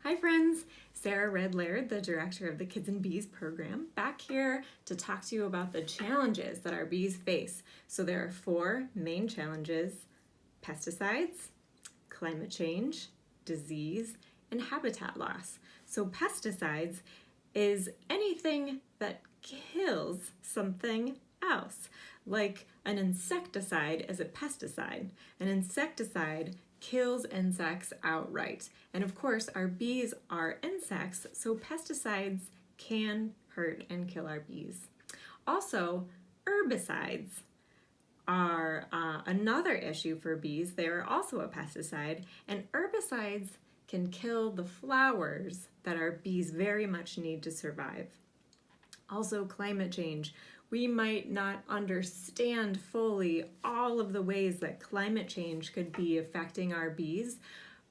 Hi friends, Sarah Red-Laird, the director of the Kids and Bees program, back here to talk to you about the challenges that our bees face. So there are 4 main challenges: pesticides, climate change, disease, and habitat loss. So pesticides is anything that kills something else. Like an insecticide is a pesticide. An insecticide kills insects outright. And of course, our bees are insects, so pesticides can hurt and kill our bees. Also, herbicides are another issue for bees. They are also a pesticide, and herbicides can kill the flowers that our bees very much need to survive. Also, climate change. We might not understand fully all of the ways that climate change could be affecting our bees,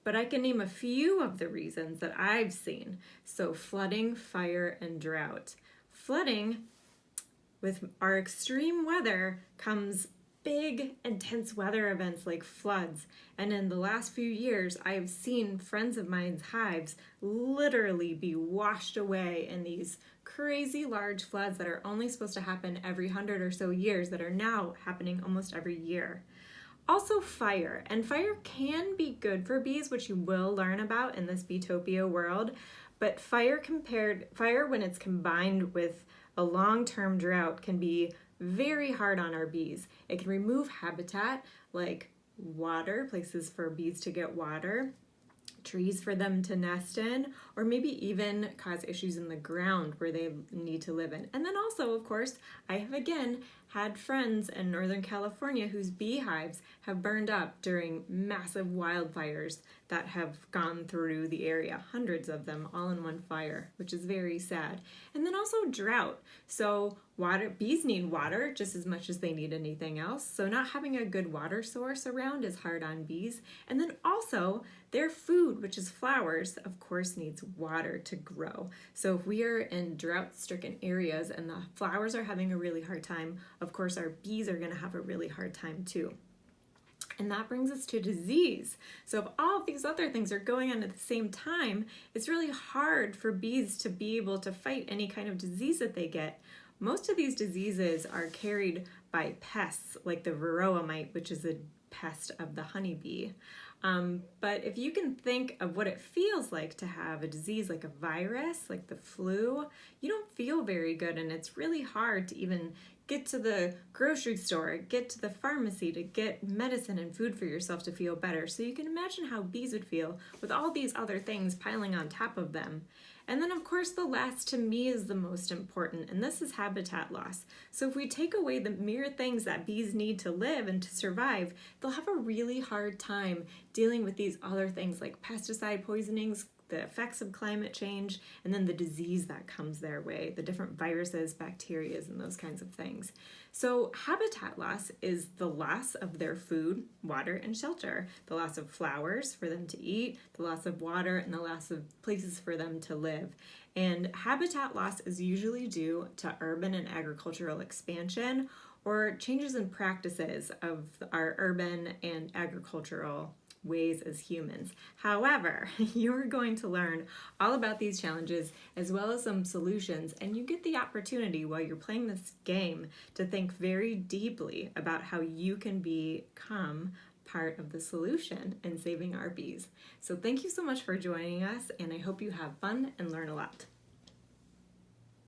but I can name a few of the reasons that I've seen. So flooding, fire, and drought. Flooding, with our extreme weather comes big, intense weather events like floods. And in the last few years, I have seen friends of mine's hives literally be washed away in these crazy large floods that are only supposed to happen every 100 or so years that are now happening almost every year. Also fire, and fire can be good for bees, which you will learn about in this Beetopia world, but fire when it's combined with a long-term drought can be very hard on our bees. It can remove habitat like water, places for bees to get water, trees for them to nest in, or maybe even cause issues in the ground where they need to live in. And then also, of course, I have again had friends in Northern California whose beehives have burned up during massive wildfires that have gone through the area, hundreds of them all in one fire, which is very sad. And then also drought. So bees need water just as much as they need anything else. So not having a good water source around is hard on bees. And then also their food, which is flowers, of course needs water to grow. So if we are in drought-stricken areas and the flowers are having a really hard time, of course our bees are going to have a really hard time too. And that brings us to disease. So if all of these other things are going on at the same time, it's really hard for bees to be able to fight any kind of disease that they get. Most of these diseases are carried by pests like the varroa mite, which is a pest of the honeybee. But if you can think of what it feels like to have a disease like a virus, like the flu, you don't feel very good, and it's really hard to even get to the grocery store, get to the pharmacy to get medicine and food for yourself to feel better. So you can imagine how bees would feel with all these other things piling on top of them. And then of course the last to me is the most important, and this is habitat loss. So if we take away the mere things that bees need to live and to survive, they'll have a really hard time dealing with these other things like pesticide poisonings, the effects of climate change, and then the disease that comes their way, the different viruses, bacteria, and those kinds of things. So habitat loss is the loss of their food, water, and shelter, the loss of flowers for them to eat, the loss of water, and the loss of places for them to live. And habitat loss is usually due to urban and agricultural expansion or changes in practices of our urban and agricultural ways as humans. However, you're going to learn all about these challenges as well as some solutions, and you get the opportunity while you're playing this game to think very deeply about how you can become part of the solution in saving our bees. So thank you so much for joining us, and I hope you have fun and learn a lot.